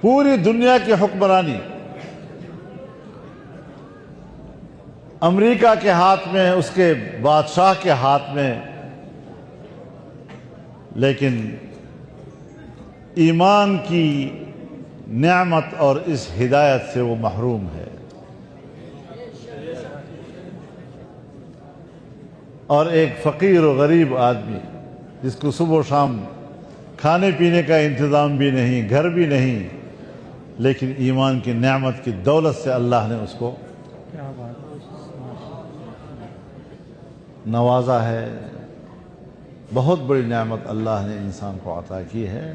پوری دنیا کی حکمرانی امریکہ کے ہاتھ میں، اس کے بادشاہ کے ہاتھ میں، لیکن ایمان کی نعمت اور اس ہدایت سے وہ محروم ہے۔ اور ایک فقیر و غریب آدمی جس کو صبح و شام کھانے پینے کا انتظام بھی نہیں، گھر بھی نہیں، لیکن ایمان کی نعمت کی دولت سے اللہ نے اس کو نوازا ہے۔ بہت بڑی نعمت اللہ نے انسان کو عطا کی ہے۔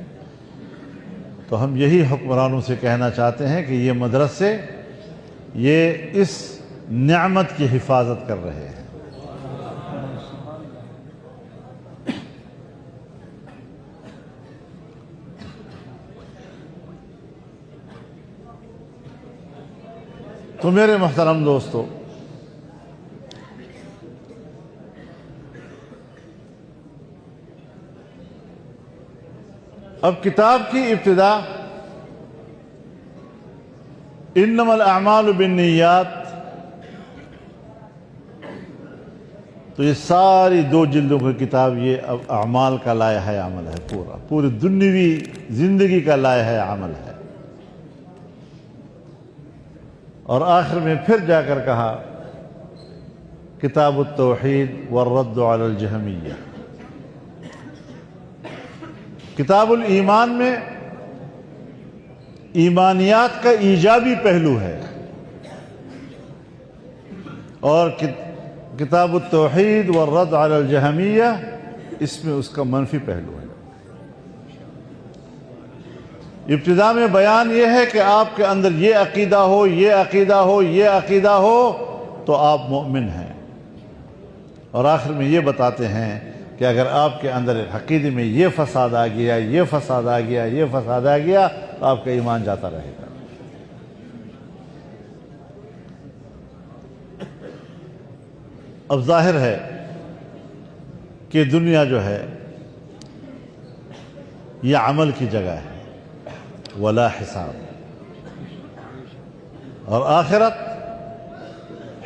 تو ہم یہی حکمرانوں سے کہنا چاہتے ہیں کہ یہ مدرسے یہ اس نعمت کی حفاظت کر رہے ہیں۔ تو میرے محترم دوستو، اب کتاب کی ابتدا انما الاعمال بالنیات، تو یہ ساری 2 جلدوں کی کتاب یہ اب اعمال کا لائحہ عمل ہے، پوری دنیوی زندگی کا لائحہ عمل ہے۔ اور آخر میں پھر جا کر کہا کتاب التوحید والرد علی الجہمیہ۔ کتاب الایمان میں ایمانیات کا ایجابی پہلو ہے، اور کتاب التوحید والرد علی الجہمیہ اس میں اس کا منفی پہلو ہے۔ ابتدا میں بیان یہ ہے کہ آپ کے اندر یہ عقیدہ ہو، یہ عقیدہ ہو، یہ عقیدہ ہو تو آپ مومن ہیں، اور آخر میں یہ بتاتے ہیں کہ اگر آپ کے اندر عقیدے میں یہ فساد آ گیا، یہ فساد آ گیا، یہ فساد آ گیا، تو آپ کا ایمان جاتا رہے گا۔ اب ظاہر ہے کہ دنیا جو ہے یہ عمل کی جگہ ہے، ولا حساب، اور آخرت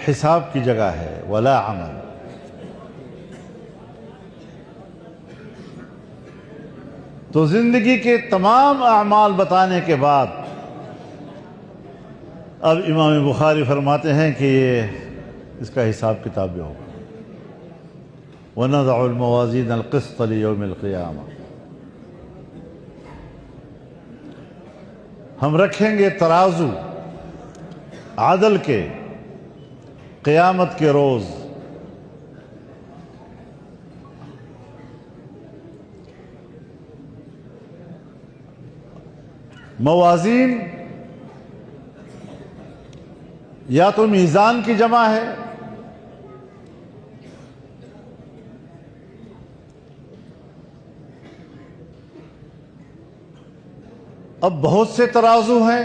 حساب کی جگہ ہے، ولا عمل۔ تو زندگی کے تمام اعمال بتانے کے بعد اب امام بخاری فرماتے ہیں کہ یہ اس کا حساب کتاب بھی ہوگا۔ وَنَضَعُ الْمَوَازِينَ الْقِسْطَ لِيَوْمِ الْقِيَامَةِ، ہم رکھیں گے ترازو عدل کے قیامت کے روز۔ موازین یا تو میزان کی جمع ہے، اب بہت سے ترازو ہیں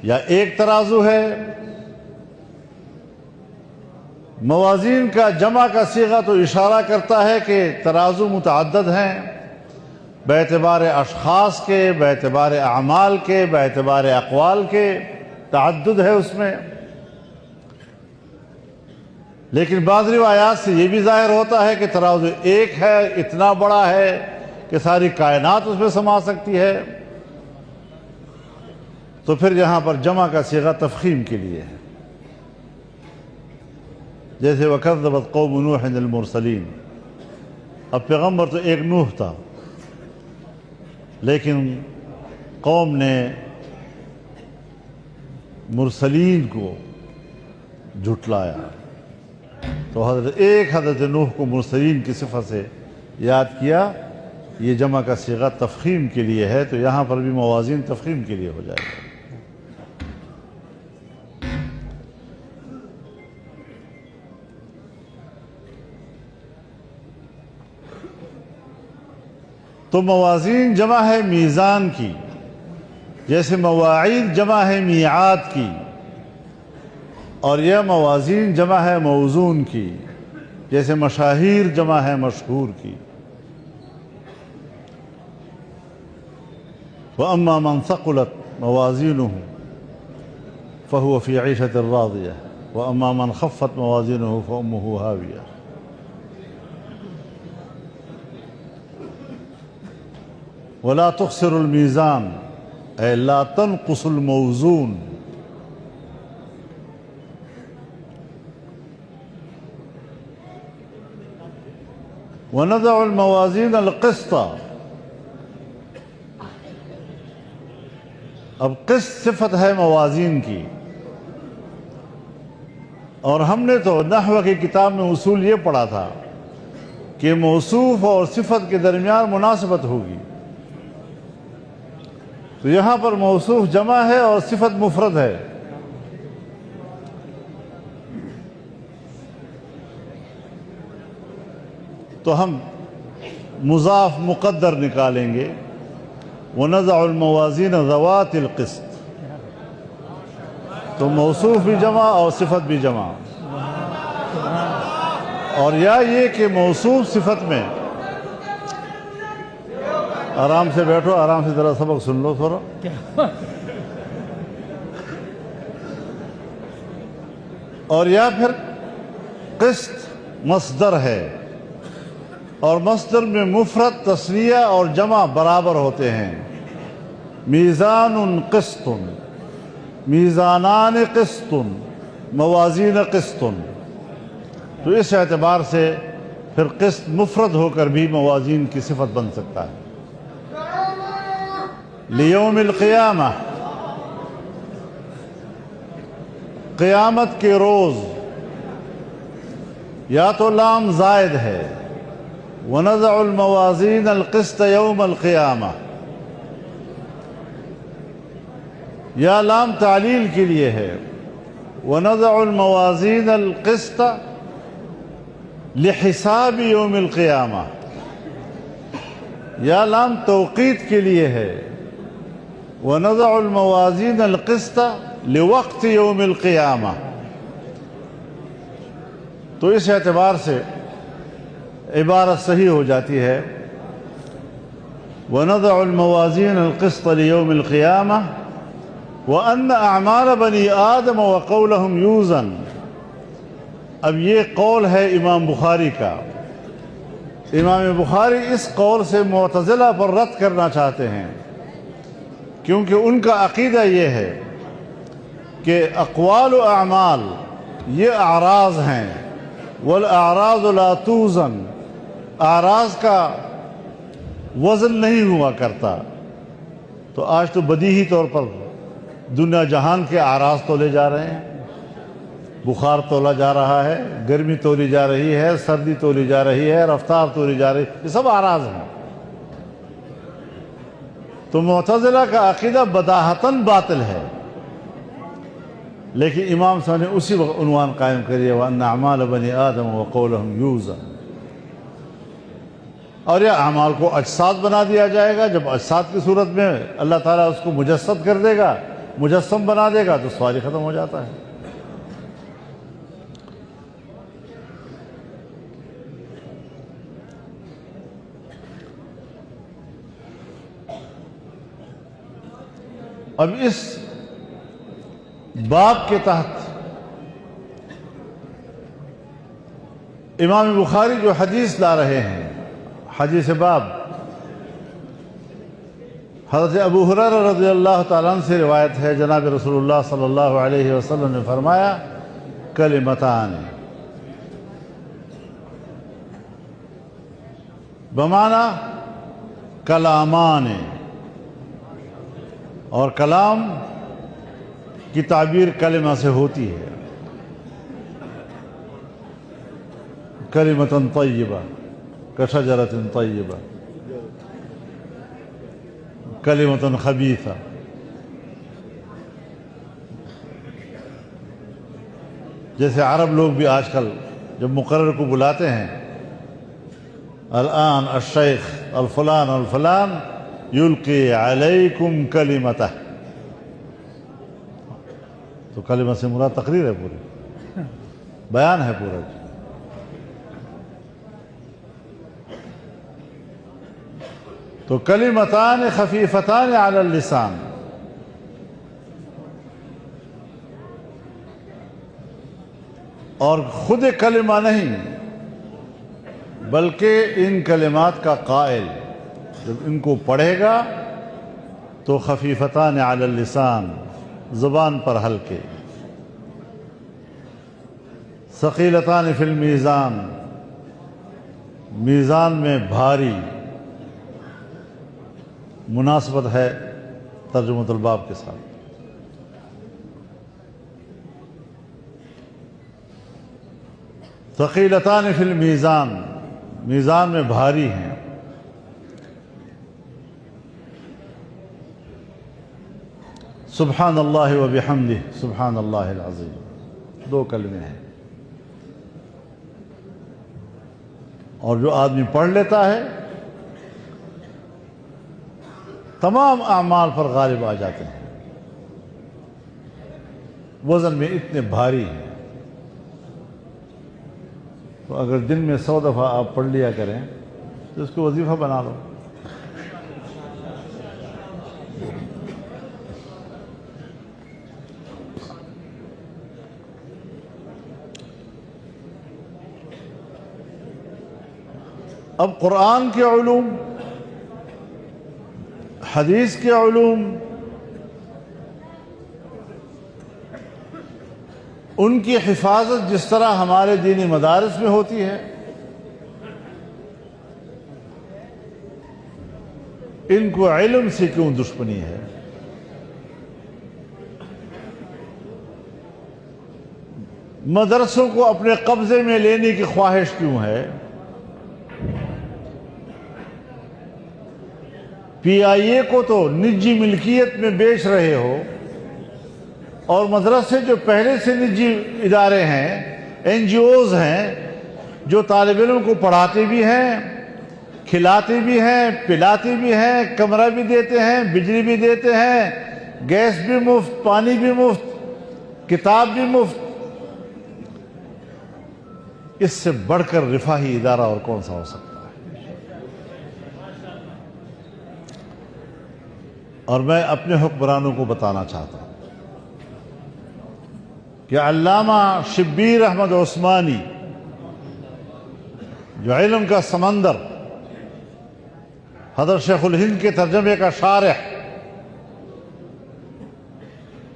یا ایک ترازو ہے۔ موازین کا جمع کا صیغہ تو اشارہ کرتا ہے کہ ترازو متعدد ہیں، باعتبار اشخاص کے، باعتبار اعمال کے، باعتبار اقوال کے تعدد ہے اس میں۔ لیکن بعض روایات سے یہ بھی ظاہر ہوتا ہے کہ ترازو ایک ہے، اتنا بڑا ہے کہ ساری کائنات اس میں سما سکتی ہے۔ تو پھر یہاں پر جمع کا صیغہ تفخیم کے لیے ہے، جیسے وَكَذَّبَتْ قَوْمُ نُوحٍ الْمُرْسَلِينَ۔ اب پیغمبر تو ایک نوح تھا، لیکن قوم نے مرسلین کو جھٹلایا، تو حضرت نوح کو مرسلین کی صفت سے یاد کیا۔ یہ جمع کا صیغہ تفخیم کے لیے ہے، تو یہاں پر بھی موازین تفخیم کے لیے ہو جائے گا۔ تو موازین جمع ہے میزان کی، جیسے مواعید جمع ہے میعاد کی، اور یہ موازین جمع ہے موزون کی، جیسے مشاہیر جمع ہے مشہور کی۔ وأما من ثقلت موازينه فهو في عيشة راضية وأما من خفت موازينه فأمه هاوية. ولا تخسر الميزان أي لا تنقص الموزون. ونضع الموازين القسط. اب قسط صفت ہے موازین کی، اور ہم نے تو نحو کی کتاب میں اصول یہ پڑھا تھا کہ موصوف اور صفت کے درمیان مناسبت ہوگی، تو یہاں پر موصوف جمع ہے اور صفت مفرد ہے، تو ہم مضاف مقدر نکالیں گے، وَنَضَعُ الْمَوَازِينَ ذَوَاتِ الْقِسْطِ، تو موصوف بھی جمع اور صفت بھی جمع، اور یا یہ کہ موصوف صفت میں، آرام سے بیٹھو، آرام سے ذرا سبق سن لو تھوڑا، اور یا پھر قسط مصدر ہے، اور مصدر میں مفرد تثنیہ اور جمع برابر ہوتے ہیں، میزان قسط، میزانان قسط، موازین قسط، تو اس اعتبار سے پھر قسط مفرد ہو کر بھی موازین کی صفت بن سکتا ہے۔ لیوم القیامہ، قیامت کے روز، یا تو لام زائد ہے، وَنَضَعُ الْمَوَازِينَ الْقِسْطَ يَوْمَ الْقِيَامَةِ، یا لام تعلیل کے لیے ہے، وَنَضَعُ الْمَوَازِينَ الْقِسْطَ لِحِسَابِ يَوْمِ الْقِيَامَةِ، یا لام توقید کے لیے ہے، وَنَضَعُ الْمَوَازِينَ الْقِسْطَ لِوَقْتِ يَوْمِ الْقِيَامَةِ، تو اس اعتبار سے عبارت صحیح ہو جاتی ہے، وَنَضَعُ الْمَوَازِينَ الْقِسْطَ لِيَوْمِ الْقِيَامَةِ وَأَنَّ أَعْمَالَ بَنِي آدَمَ وَقَوْلَهُمْ يُوزَنُ۔ اب یہ قول ہے امام بخاری کا، امام بخاری اس قول سے معتزلہ پر رد کرنا چاہتے ہیں، کیونکہ ان کا عقیدہ یہ ہے کہ اقوال و اعمال یہ اعراض ہیں، والاعراض لا توزن، اعراض کا وزن نہیں ہوا کرتا، تو آج تو بدیہی طور پر دنیا جہان کے اعراض تولے جا رہے ہیں، بخار تولا جا رہا ہے، گرمی تولی جا رہی ہے، سردی تولی جا رہی ہے، رفتار تولی جا رہی ہے، یہ سب اعراض ہیں۔ تو معتزلہ کا عقیدہ بداہتاً باطل ہے، لیکن امام صاحب نے اسی وقت عنوان قائم کریے، وَأَنَّ أَعْمَالَ بَنِي آدَمَ وَقَوْلَهُمْ يُوزَنُ، اور یہ اعمال کو اجساد بنا دیا جائے گا، جب اجساد کی صورت میں اللہ تعالیٰ اس کو مجسد کر دے گا، مجسم بنا دے گا، تو سوال ہی ختم ہو جاتا ہے۔ اب اس باب کے تحت امام بخاری جو حدیث لا رہے ہیں، حدیث باب، حضرت ابو ہریرہ رضی اللہ تعالیٰ عنہ سے روایت ہے، جناب رسول اللہ صلی اللہ علیہ وسلم نے فرمایا، کلمتان، بمعنی کلامان، اور کلام کی تعبیر کلمہ سے ہوتی ہے، کلمۃ طیبہ کشجرۃ طیبہ، کلمۃ خبیثہ۔ جیسے عرب لوگ بھی آج کل جب مقرر کو بلاتے ہیں، الآن الشیخ الفلان الفلان یلقی علیکم کلمتہ، تو کلمہ سے مراد تقریر ہے، پوری بیان ہے پورا۔ تو کلمتان خفیفتان علی اللسان، اور خود کلمہ نہیں بلکہ ان کلمات کا قائل جب ان کو پڑھے گا تو خفیفتان علی اللسان، زبان پر ہلکے، ثقیلتان فی المیزان، میزان میں بھاری، مناسبت ہے ترجمۃ الباب کے ساتھ۔ ثقیلتان فی المیزان، میزان میں بھاری ہیں۔ سبحان اللہ و بحمدہ سبحان اللہ العظیم، دو کلمے ہیں، اور جو آدمی پڑھ لیتا ہے تمام اعمال پر غالب آ جاتے ہیں، وزن میں اتنے بھاری ہیں۔ تو اگر دن میں 100 دفعہ آپ پڑھ لیا کریں تو اس کو وظیفہ بنا لو۔ اب قرآن کے علوم، حدیث کے علوم، ان کی حفاظت جس طرح ہمارے دینی مدارس میں ہوتی ہے، ان کو علم سے کیوں دشمنی ہے؟ مدرسوں کو اپنے قبضے میں لینے کی خواہش کیوں ہے؟ پی آئی اے کو تو نجی ملکیت میں بیچ رہے ہو، اور مدرسے جو پہلے سے نجی ادارے ہیں، این جی اوز ہیں، جو طالب علم کو پڑھاتے بھی ہیں، کھلاتے بھی ہیں، پلاتے بھی ہیں، کمرہ بھی دیتے ہیں، بجلی بھی دیتے ہیں، گیس بھی مفت، پانی بھی مفت، کتاب بھی مفت، اس سے بڑھ کر رفاہی ادارہ اور کون سا ہو سکتا ہے؟ اور میں اپنے حکمرانوں کو بتانا چاہتا ہوں کہ علامہ شبیر احمد عثمانی، جو علم کا سمندر، حضرت شیخ الہند کے ترجمے کا شارح،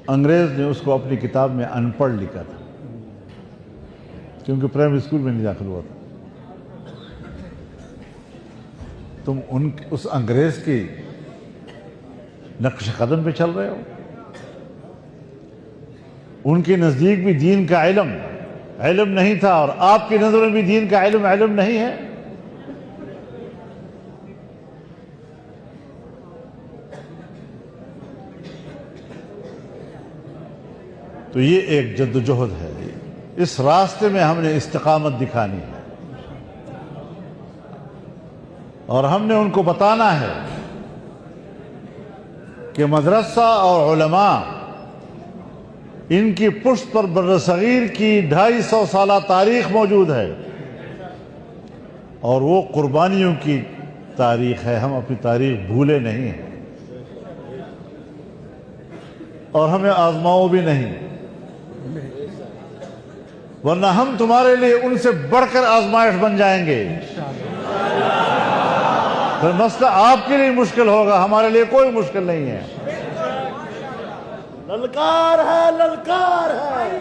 انگریز نے اس کو اپنی کتاب میں ان پڑھ لکھا تھا، کیونکہ پرائمری اسکول میں نہیں داخل ہوا تھا۔ تم اس انگریز کی نقش قدم پہ چل رہے ہو؟ ان کے نزدیک بھی دین کا علم نہیں تھا، اور آپ کی نظر میں بھی دین کا علم نہیں ہے۔ تو یہ ایک جدوجہد ہے، اس راستے میں ہم نے استقامت دکھانی ہے، اور ہم نے ان کو بتانا ہے کہ مدرسہ اور علماء، ان کی پشت پر برصغیر کی 250 سالہ تاریخ موجود ہے، اور وہ قربانیوں کی تاریخ ہے۔ ہم اپنی تاریخ بھولے نہیں ہیں، اور ہمیں آزماؤ بھی نہیں، ورنہ ہم تمہارے لیے ان سے بڑھ کر آزمائش بن جائیں گے۔ پھر مسئلہ آپ کے لیے مشکل ہوگا، ہمارے لیے کوئی مشکل نہیں ہے۔ للکار ہے، للکار ہے۔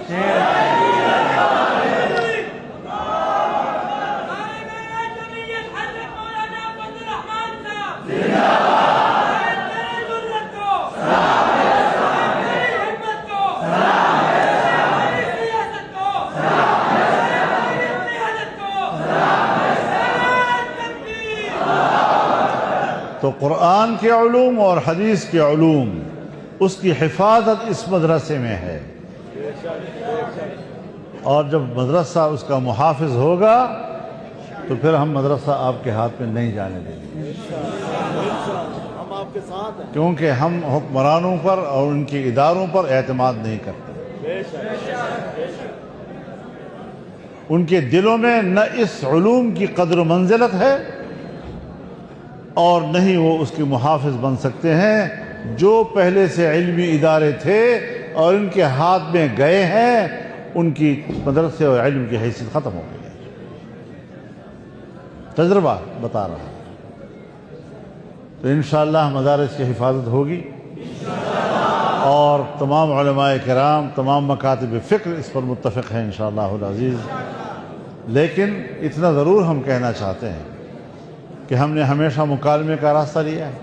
تو قرآن کے علوم اور حدیث کے علوم، اس کی حفاظت اس مدرسے میں ہے، اور جب مدرسہ اس کا محافظ ہوگا تو پھر ہم مدرسہ آپ کے ہاتھ میں نہیں جانے دیں گے، ہم آپ کے ساتھ ہیں، کیونکہ ہم حکمرانوں پر اور ان کے اداروں پر اعتماد نہیں کرتے۔ ان کے دلوں میں نہ اس علوم کی قدر و منزلت ہے، اور نہ ہی وہ اس کے محافظ بن سکتے ہیں جو پہلے سے علمی ادارے تھے اور ان کے ہاتھ میں گئے ہیں، ان کی مدرسے اور علم کی حیثیت ختم ہو گئی ہے۔ تجربہ بتا رہا ہے۔ تو انشاءاللہ مدارس کی حفاظت ہوگی اور تمام علماء کرام، تمام مکاتب فکر اس پر متفق ہیں انشاءاللہ العزیز۔ لیکن اتنا ضرور ہم کہنا چاہتے ہیں کہ ہم نے ہمیشہ مکالمے کا راستہ لیا ہے،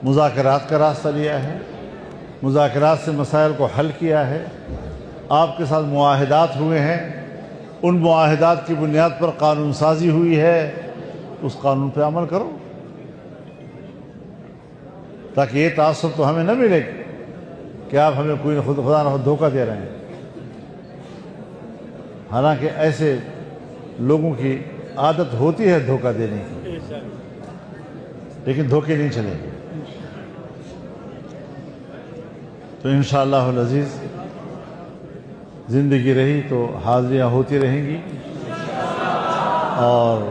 مذاکرات کا راستہ لیا ہے، مذاکرات سے مسائل کو حل کیا ہے، آپ کے ساتھ معاہدات ہوئے ہیں، ان معاہدات کی بنیاد پر قانون سازی ہوئی ہے، اس قانون پہ عمل کرو تاکہ یہ تعصب تو ہمیں نہ ملے کہ آپ ہمیں کوئی خدا نہ خود دھوکہ دے رہے ہیں۔ حالانکہ ایسے لوگوں کی عادت ہوتی ہے دھوکہ دینے کی، لیکن دھوکے نہیں چلیں گے۔ تو انشاءاللہ العزیز زندگی رہی تو حاضریاں ہوتی رہیں گی، اور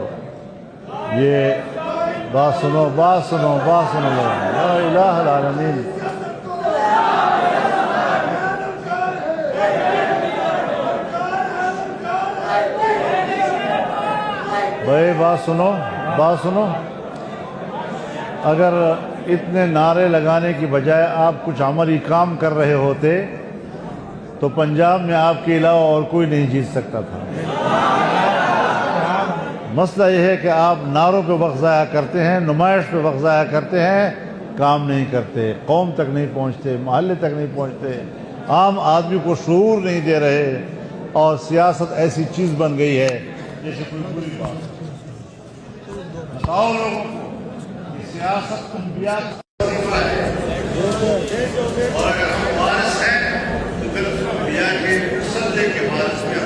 یہ بات سنو لا الہ العالمین۔ بھائی بات سنو، اگر اتنے نعرے لگانے کی بجائے آپ کچھ عملی کام کر رہے ہوتے تو پنجاب میں آپ کے علاوہ اور کوئی نہیں جیت سکتا تھا۔ مسئلہ یہ ہے کہ آپ نعروں پہ وقت ضائع کرتے ہیں، نمائش پہ وقت ضائع کرتے ہیں، کام نہیں کرتے، قوم تک نہیں پہنچتے، محلے تک نہیں پہنچتے، عام آدمی کو شعور نہیں دے رہے، اور سیاست ایسی چیز بن گئی ہے جیسے کوئی بری بات۔ بتاؤ لوگوں کو کہ سیاست انبیاء کا وظیفہ ہے، اور اگر ہم وارث ہیں تو پھر انبیاء کے سدے کے وارث میں